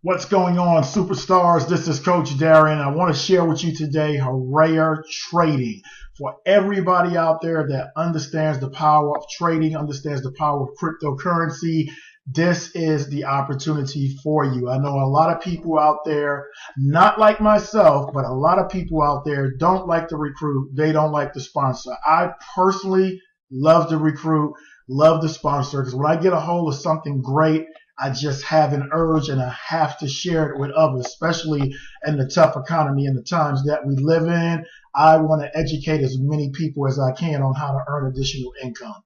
What's going on, superstars? This is Coach Darren. I want to share with you today Hurriya trading. For everybody out there that understands the power of trading, understands the power of cryptocurrency, this is the opportunity for you. I know a lot of people out there, not like myself, but a lot of people out there don't like to recruit. They don't like to sponsor. I personally love to recruit, love to sponsor, because when I get a hold of something great, I just have an urge and I have to share it with others, especially in the tough economy and the times that we live in. I want to educate as many people as I can on how to earn additional income.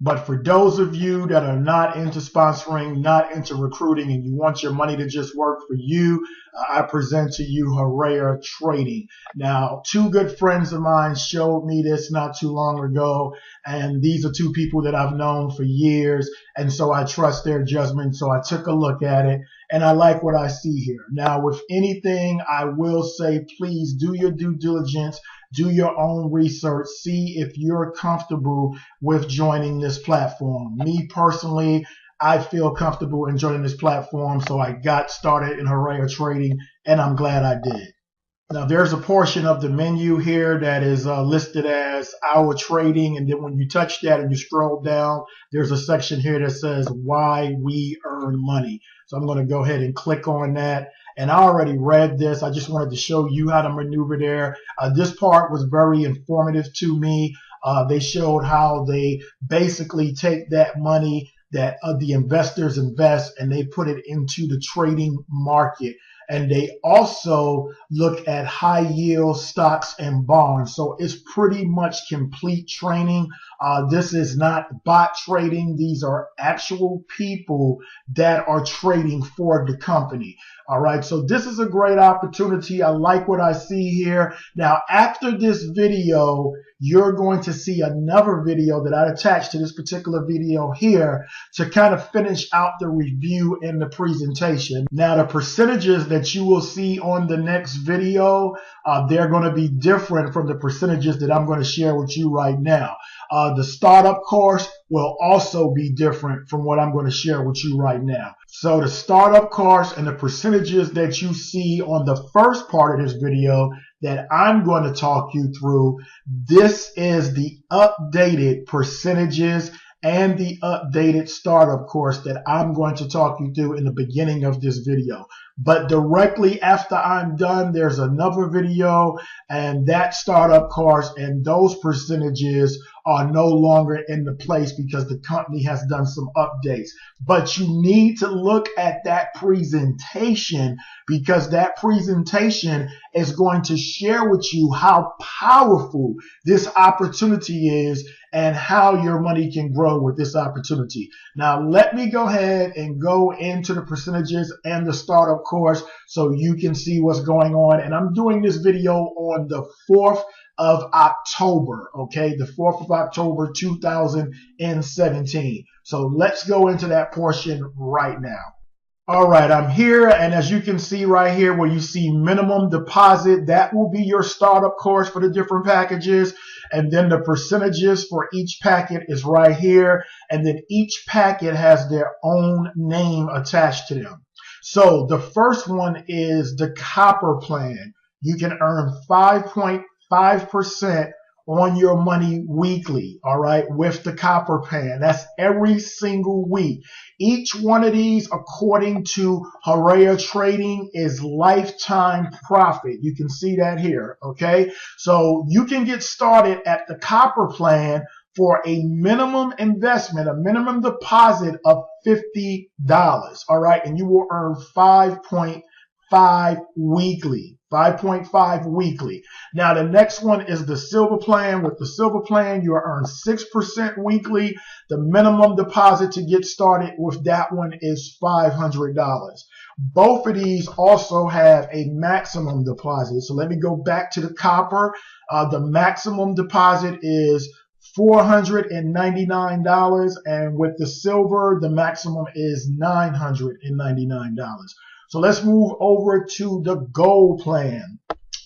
But for those of you that are not into sponsoring, not into recruiting, and you want your money to just work for you, I present to you Hurriya Trading. Now, two good friends of mine showed me this not too long ago, and these are two people that I've known for years, and so I trust their judgment. So I took a look at it, and I like what I see here. Now, with anything, I will say, please do your due diligence. Do your own research. See if you're comfortable with joining this platform. Me personally, I feel comfortable in joining this platform, so I got started in Hurriya Trading, and I'm glad I did. Now, there's a portion of the menu here that is listed as Our Trading, and then when you touch that and you scroll down, there's a section here that says Why We Earn Money. So I'm going to go ahead and click on that. And I already read this. I just wanted to show you how to maneuver there. This part was very informative to me. They showed how they basically take that money that the investors invest and they put it into the trading market. And they also look at high yield stocks and bonds. So it's pretty much complete training. This is not bot trading. These are actual people that are trading for the company. All right. So this is a great opportunity. I like what I see here. Now, after this video, you're going to see another video that I attached to this particular video here to kind of finish out the review and the presentation. Now, the percentages that you will see on the next video, they're going to be different from the percentages that I'm going to share with you right now. The startup course will also be different from what I'm going to share with you right now. So the startup course and the percentages that you see on the first part of this video that I'm going to talk you through, this is the updated percentages and the updated startup course that I'm going to talk you through in the beginning of this video. But directly after I'm done, there's another video, and that startup course and those percentages are no longer in the place because the company has done some updates. But you need to look at that presentation because that presentation is going to share with you how powerful this opportunity is and how your money can grow with this opportunity. Now, let me go ahead and go into the percentages and the startup course so you can see what's going on. And I'm doing this video on the 4th of October, okay? The 4th of October, 2017. So let's go into that portion right now. All right, I'm here, and as you can see right here where you see minimum deposit, that will be your startup course for the different packages, and then the percentages for each packet is right here, and then each packet has their own name attached to them. So the first one is the copper plan. You can earn 5.5% on your money weekly, all right, with the copper plan. That's every single week. Each one of these, according to Hurriya Trading, is lifetime profit. You can see that here, okay? So you can get started at the copper plan for a minimum investment, a minimum deposit of $50, all right? And you will earn 5.5 weekly. 5.5 weekly. Now, the next one is the silver plan. With the silver plan, you earn 6% weekly. The minimum deposit to get started with that one is $500. Both of these also have a maximum deposit. So let me go back to the copper. The maximum deposit is $499, and with the silver, the maximum is $999. So let's move over to the gold plan.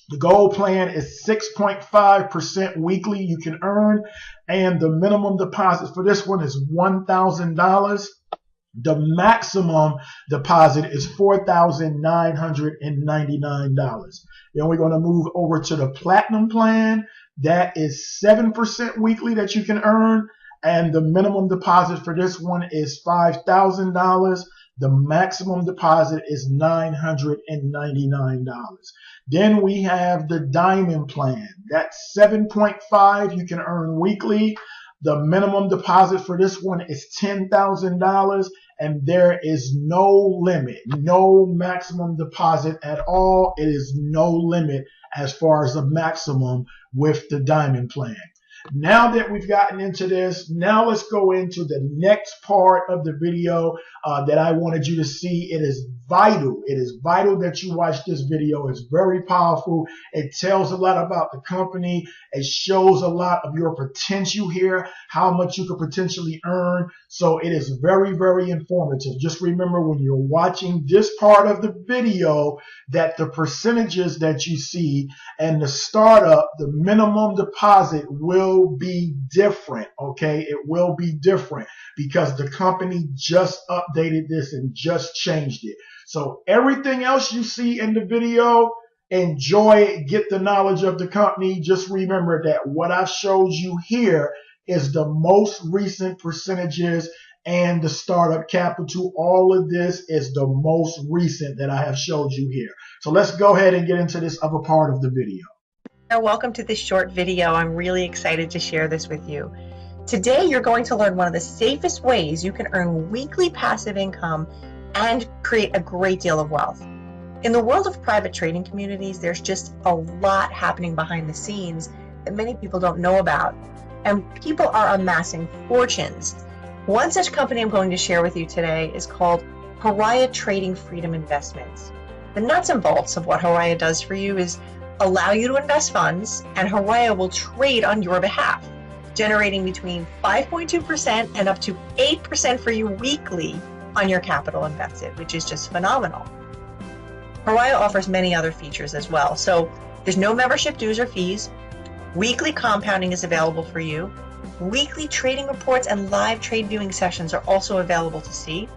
The gold plan is 6.5% weekly you can earn, and the minimum deposit for this one is $1,000. The maximum deposit is $4,999. Then we're going to move over to the platinum plan. That is 7% weekly that you can earn. And the minimum deposit for this one is $5,000. The maximum deposit is $999. Then we have the diamond plan. That's 7.5 you can earn weekly. The minimum deposit for this one is $10,000, and there is no limit, no maximum deposit at all. It is no limit as far as the maximum with the diamond plan. Now that we've gotten into this, now let's go into the next part of the video that I wanted you to see. It is vital. It is vital that you watch this video. It's very powerful. It tells a lot about the company. It shows a lot of your potential here, how much you could potentially earn. So it is very, very informative. Just remember when you're watching this part of the video that the percentages that you see and the startup, the minimum deposit will be different, okay? It will be different because the company just updated this and just changed it. So everything else you see in the video, enjoy it, get the knowledge of the company. Just remember that what I showed you here is the most recent percentages and the startup capital. All of this is the most recent that I have showed you here. So let's go ahead and get into this other part of the video. Welcome to this short video. I'm really excited to share this with you. Today, you're going to learn one of the safest ways you can earn weekly passive income and create a great deal of wealth. In the world of private trading communities, there's just a lot happening behind the scenes that many people don't know about, and people are amassing fortunes. One such company I'm going to share with you today is called Hurriya Trading Freedom Investments. The nuts and bolts of what Hurriya does for you is allow you to invest funds, and Hurriya will trade on your behalf, generating between 5.2% and up to 8% for you weekly on your capital invested, which is just phenomenal. Hurriya offers many other features as well. So there's no membership dues or fees. Weekly compounding is available for you. Weekly trading reports and live trade viewing sessions are also available to see.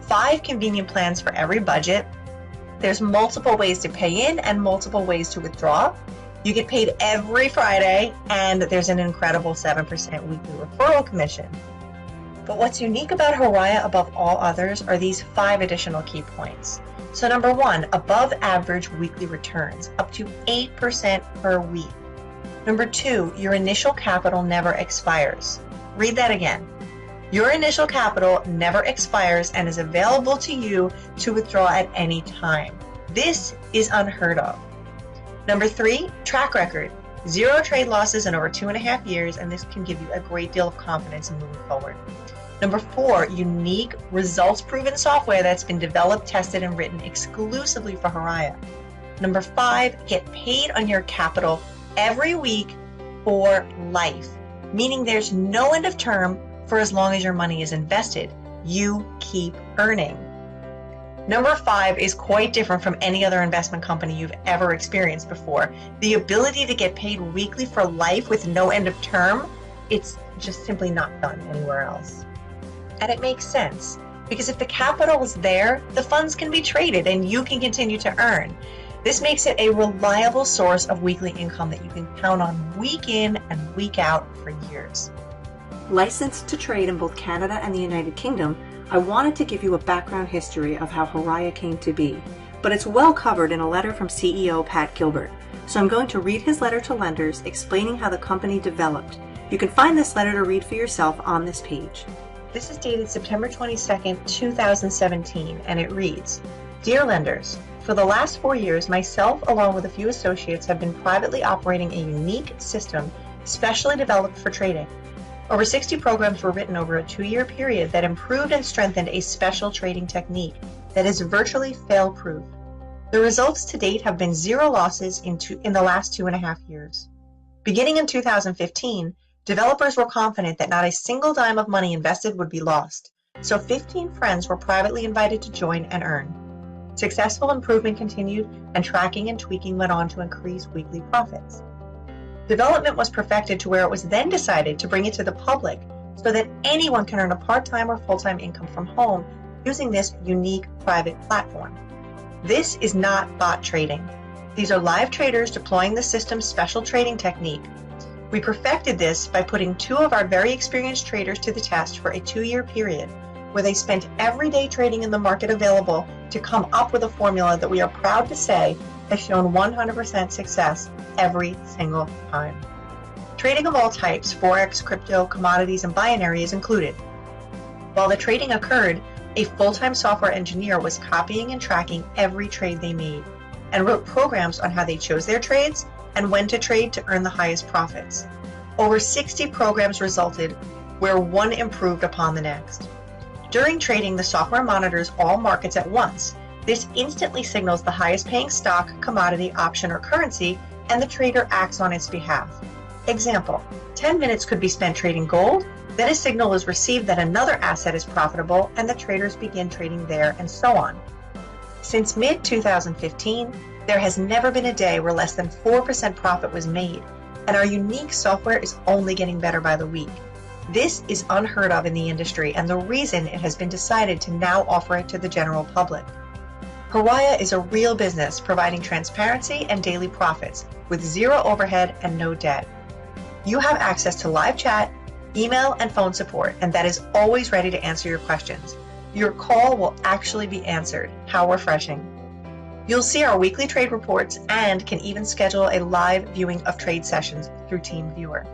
5 convenient plans for every budget. There's multiple ways to pay in and multiple ways to withdraw. You get paid every Friday, and there's an incredible 7% weekly referral commission. But what's unique about Hurriya above all others are these 5 additional key points. So number 1, above average weekly returns, up to 8% per week. Number 2, your initial capital never expires. Read that again. Your initial capital never expires and is available to you to withdraw at any time. This is unheard of. Number 3, track record. 0 trade losses in over 2.5 years, and this can give you a great deal of confidence in moving forward. Number 4, unique results-proven software that's been developed, tested, and written exclusively for Hurriya. Number 5, get paid on your capital every week for life, meaning there's no end of term for as long as your money is invested. You keep earning. Number 5 is quite different from any other investment company you've ever experienced before. The ability to get paid weekly for life with no end of term, it's just simply not done anywhere else. And it makes sense, because if the capital is there, the funds can be traded and you can continue to earn. This makes it a reliable source of weekly income that you can count on week in and week out for years. Licensed to trade in both Canada and the United Kingdom, I wanted to give you a background history of how Hurriya came to be, but it's well covered in a letter from CEO Pat Gilbert. So I'm going to read his letter to lenders explaining how the company developed. You can find this letter to read for yourself on this page. This is dated September 22nd, 2017, and it reads, Dear lenders, for the last 4 years, myself along with a few associates have been privately operating a unique system specially developed for trading. Over 60 programs were written over a 2-year period that improved and strengthened a special trading technique that is virtually fail-proof. The results to date have been 0 losses in the last 2.5 years. Beginning in 2015, developers were confident that not a single dime of money invested would be lost, so 15 friends were privately invited to join and earn. Successful improvement continued, and tracking and tweaking went on to increase weekly profits. Development was perfected to where it was then decided to bring it to the public so that anyone can earn a part-time or full-time income from home using this unique private platform. This is not bot trading. These are live traders deploying the system's special trading technique. We perfected this by putting 2 of our very experienced traders to the test for a 2-year period, where they spent every day trading in the market available to come up with a formula that we are proud to say has shown 100% success every single time. Trading of all types, forex, crypto, commodities, and binary is included. While the trading occurred, a full-time software engineer was copying and tracking every trade they made and wrote programs on how they chose their trades and when to trade to earn the highest profits. Over 60 programs resulted, where one improved upon the next. During trading, the software monitors all markets at once. This instantly signals the highest paying stock, commodity, option, or currency, and the trader acts on its behalf. Example, 10 minutes could be spent trading gold, then a signal is received that another asset is profitable, and the traders begin trading there, and so on. Since mid-2015, there has never been a day where less than 4% profit was made, and our unique software is only getting better by the week. This is unheard of in the industry, and the reason it has been decided to now offer it to the general public. Hurriya is a real business providing transparency and daily profits with zero overhead and no debt. You have access to live chat, email, and phone support, and that is always ready to answer your questions. Your call will actually be answered. How refreshing. You'll see our weekly trade reports and can even schedule a live viewing of trade sessions through TeamViewer.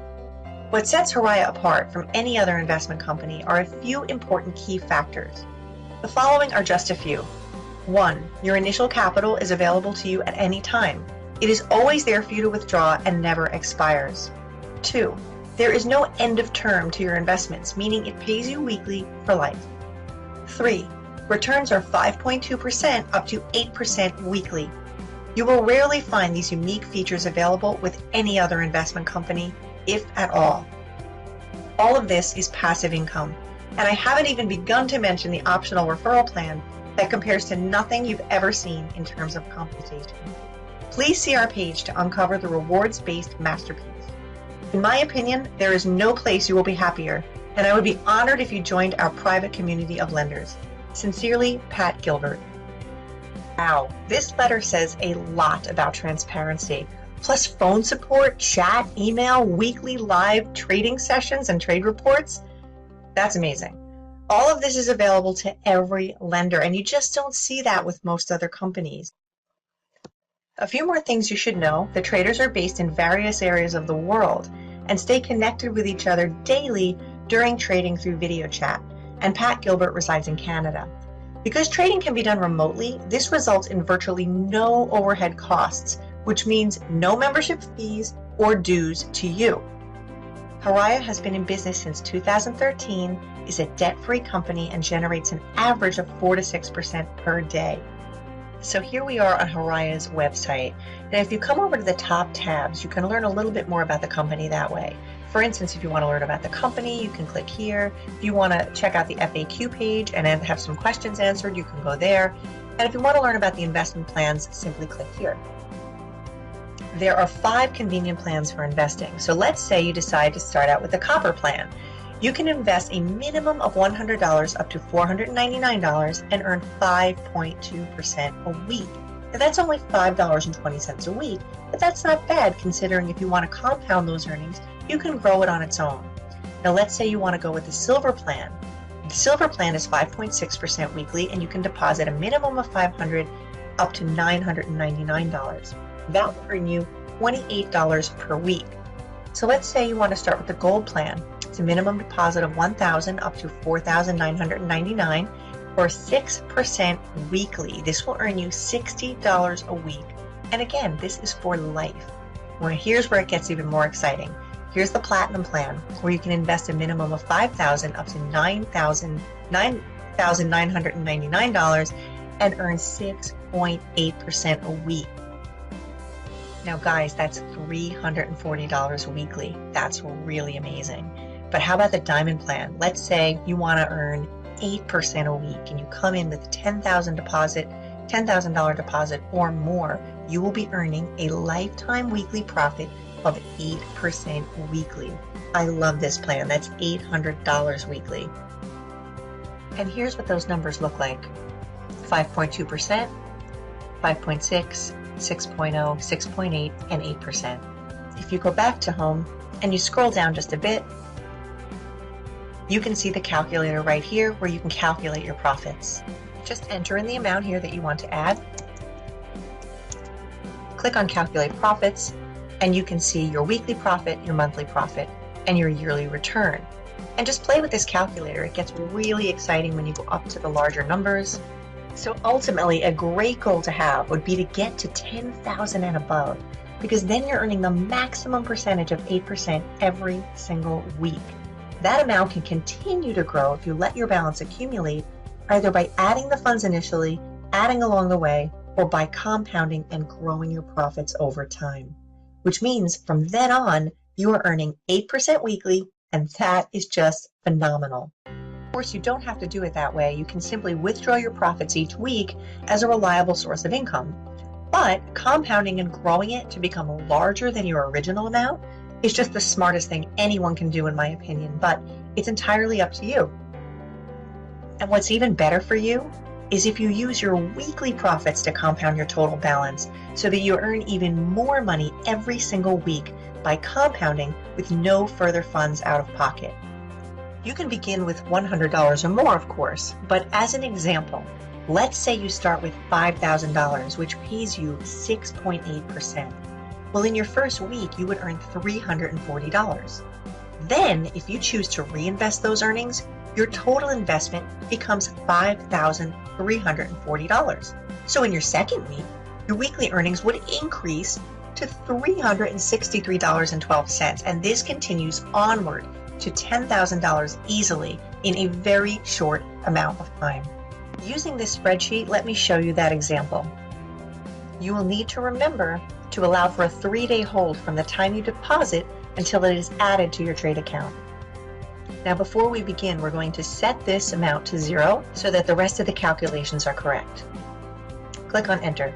What sets Hurriya apart from any other investment company are a few important key factors. The following are just a few. 1. Your initial capital is available to you at any time. It is always there for you to withdraw and never expires. 2. There is no end of term to your investments, meaning it pays you weekly for life. 3. Returns are 5.2% up to 8% weekly. You will rarely find these unique features available with any other investment company, if at all. All of this is passive income, and I haven't even begun to mention the optional referral plan that compares to nothing you've ever seen in terms of compensation. Please see our page to uncover the rewards-based masterpiece. In my opinion, there is no place you will be happier, and I would be honored if you joined our private community of lenders. Sincerely, Pat Gilbert. Wow, this letter says a lot about transparency. Plus phone support, chat, email, weekly live trading sessions, and trade reports. That's amazing. All of this is available to every lender, and you just don't see that with most other companies. A few more things you should know. The traders are based in various areas of the world and stay connected with each other daily during trading through video chat, and Pat Gilbert resides in Canada. Because trading can be done remotely, this results in virtually no overhead costs, which means no membership fees or dues to you. Hurriya has been in business since 2013, is a debt-free company, and generates an average of 4 to 6% per day. So here we are on Hurriya's website. Now if you come over to the top tabs, you can learn a little bit more about the company that way. For instance, if you want to learn about the company, you can click here. If you want to check out the FAQ page and then have some questions answered, you can go there. And if you want to learn about the investment plans, simply click here. There are 5 convenient plans for investing. So let's say you decide to start out with the copper plan. You can invest a minimum of $100 up to $499 and earn 5.2% a week. Now that's only $5.20 a week, but that's not bad considering if you want to compound those earnings, you can grow it on its own. Now let's say you want to go with the silver plan. The silver plan is 5.6% weekly, and you can deposit a minimum of $500 up to $999. That will earn you $28 per week. So let's say you want to start with the gold plan. It's a minimum deposit of $1,000 up to $4,999 or 6% weekly. This will earn you $60 a week. And again, this is for life. Well, here's where it gets even more exciting. Here's the platinum plan, where you can invest a minimum of $5,000 up to $9,999 and earn 6.8% a week. Now guys, that's $340 weekly. That's really amazing. But how about the diamond plan? Let's say you want to earn 8% a week and you come in with a $10,000 deposit or more. You will be earning a lifetime weekly profit of 8% weekly. I love this plan. That's $800 weekly. And here's what those numbers look like. 5.2%, 5.6, 6.0, 6.8, and 8%. If you go back to home and you scroll down just a bit, you can see the calculator right here where you can calculate your profits. Just enter in the amount here that you want to add. Click on Calculate Profits, and you can see your weekly profit, your monthly profit, and your yearly return. And just play with this calculator. It gets really exciting when you go up to the larger numbers. So ultimately, a great goal to have would be to get to 10,000 and above, because then you're earning the maximum percentage of 8% every single week. That amount can continue to grow if you let your balance accumulate, either by adding the funds initially, adding along the way, or by compounding and growing your profits over time. Which means from then on, you are earning 8% weekly, and that is just phenomenal. Of course, you don't have to do it that way. You can simply withdraw your profits each week as a reliable source of income. But compounding and growing it to become larger than your original amount is just the smartest thing anyone can do, in my opinion, but it's entirely up to you. And what's even better for you is if you use your weekly profits to compound your total balance so that you earn even more money every single week by compounding with no further funds out of pocket. You can begin with $100 or more, of course, but as an example, let's say you start with $5,000, which pays you 6.8%. Well, in your first week, you would earn $340. Then, if you choose to reinvest those earnings, your total investment becomes $5,340. So in your second week, your weekly earnings would increase to $363.12, and this continues onward to $10,000 easily in a very short amount of time. Using this spreadsheet, let me show you that example. You will need to remember to allow for a 3-day hold from the time you deposit until it is added to your trade account. Now, before we begin, we're going to set this amount to 0 so that the rest of the calculations are correct. Click on Enter,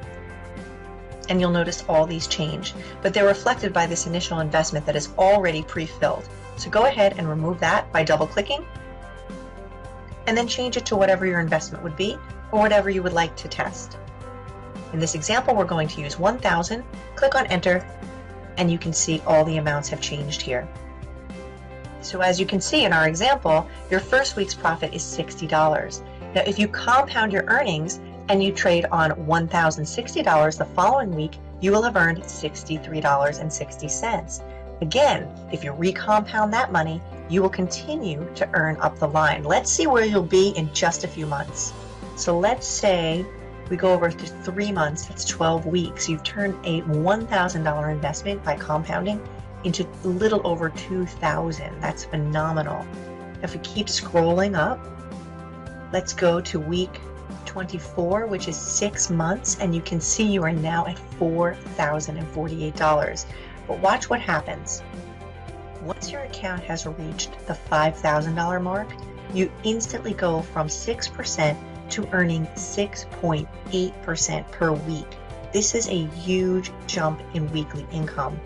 and you'll notice all these change, but they're reflected by this initial investment that is already pre-filled. So go ahead and remove that by double-clicking, and then change it to whatever your investment would be or whatever you would like to test. In this example, we're going to use 1,000. Click on Enter, and you can see all the amounts have changed here. So as you can see in our example, your first week's profit is $60. Now, if you compound your earnings and you trade on $1,060 the following week, you will have earned $63.60. Again, if you recompound that money, you will continue to earn up the line. Let's see where you'll be in just a few months. So let's say we go over to 3 months, that's 12 weeks. You've turned a $1,000 investment by compounding into a little over $2,000. That's phenomenal. If we keep scrolling up, let's go to week 24, which is 6 months, and you can see you are now at $4,048. But watch what happens. Once your account has reached the $5,000 mark, you instantly go from 6% to earning 6.8% per week. This is a huge jump in weekly income.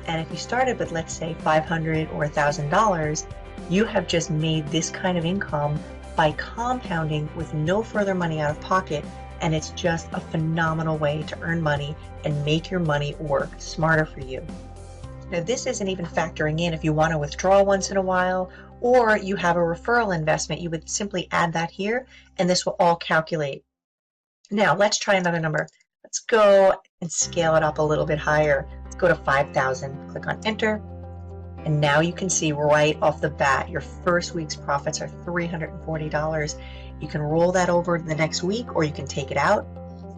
And if you started with, let's say, $500 or $1,000, you have just made this kind of income by compounding with no further money out of pocket, and it's just a phenomenal way to earn money and make your money work smarter for you. Now, this isn't even factoring in if you want to withdraw once in a while, or you have a referral investment. You would simply add that here, and this will all calculate. Now, let's try another number. Let's go and scale it up a little bit higher. Let's go to 5,000. Click on Enter. And now you can see right off the bat, your first week's profits are $340. You can roll that over the next week, or you can take it out,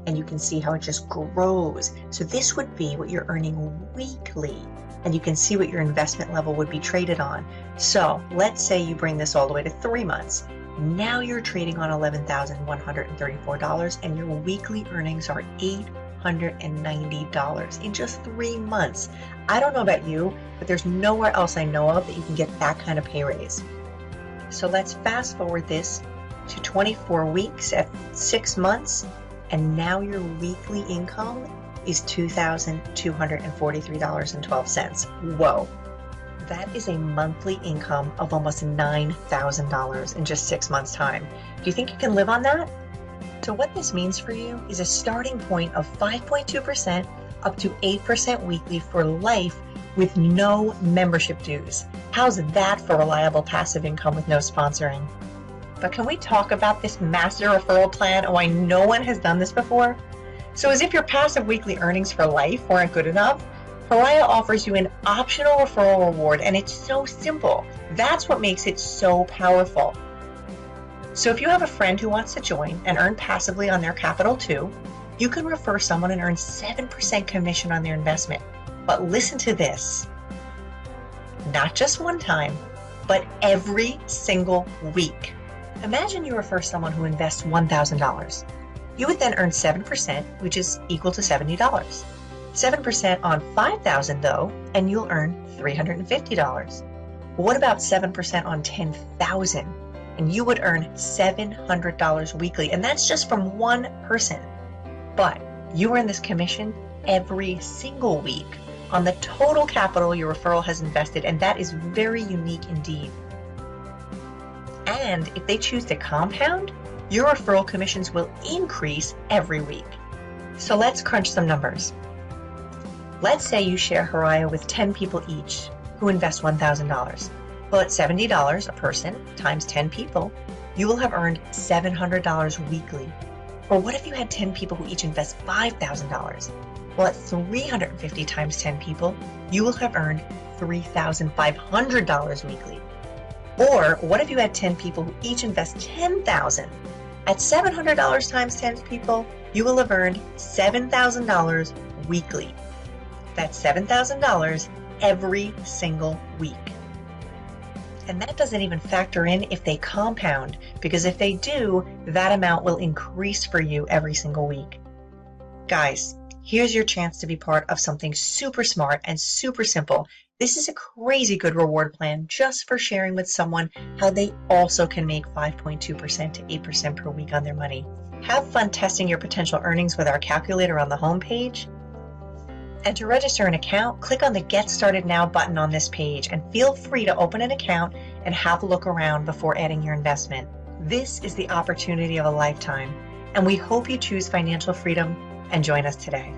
and you can see how it just grows. So this would be what you're earning weekly, and you can see what your investment level would be traded on. So let's say you bring this all the way to 3 months. Now you're trading on $11,134, and your weekly earnings are $890 in just 3 months. I don't know about you, but there's nowhere else I know of that you can get that kind of pay raise. So let's fast forward this to 24 weeks at 6 months, and now your weekly income is $2,243.12. Whoa. That is a monthly income of almost $9,000 in just 6 months' time. Do you think you can live on that? So what this means for you is a starting point of 5.2% up to 8% weekly for life with no membership dues. How's that for reliable passive income with no sponsoring? But can we talk about this master referral plan and why no one has done this before? So as if your passive weekly earnings for life weren't good enough, Hurriya offers you an optional referral reward, and it's so simple. That's what makes it so powerful. So if you have a friend who wants to join and earn passively on their capital too, you can refer someone and earn 7% commission on their investment. But listen to this. Not just one time, but every single week. Imagine you refer someone who invests $1,000. You would then earn 7%, which is equal to $70. 7% on $5,000 though, and you'll earn $350. What about 7% on $10,000? And you would earn $700 weekly, and that's just from one person. But you earn this commission every single week on the total capital your referral has invested, and that is very unique indeed. And if they choose to compound, your referral commissions will increase every week. So let's crunch some numbers. Let's say you share Hurriya with 10 people each who invest $1,000. Well, at $70 a person times 10 people, you will have earned $700 weekly. Or what if you had 10 people who each invest $5,000? Well, at 350 times 10 people, you will have earned $3,500 weekly. Or what if you had 10 people who each invest $10,000? At $700 times 10 people, you will have earned $7,000 weekly. That's $7,000 every single week. And that doesn't even factor in if they compound, because if they do, that amount will increase for you every single week. Guys, here's your chance to be part of something super smart and super simple. This is a crazy good reward plan just for sharing with someone how they also can make 5.2% to 8% per week on their money. Have fun testing your potential earnings with our calculator on the homepage. And to register an account, click on the Get Started Now button on this page and feel free to open an account and have a look around before adding your investment. This is the opportunity of a lifetime, and we hope you choose financial freedom and join us today.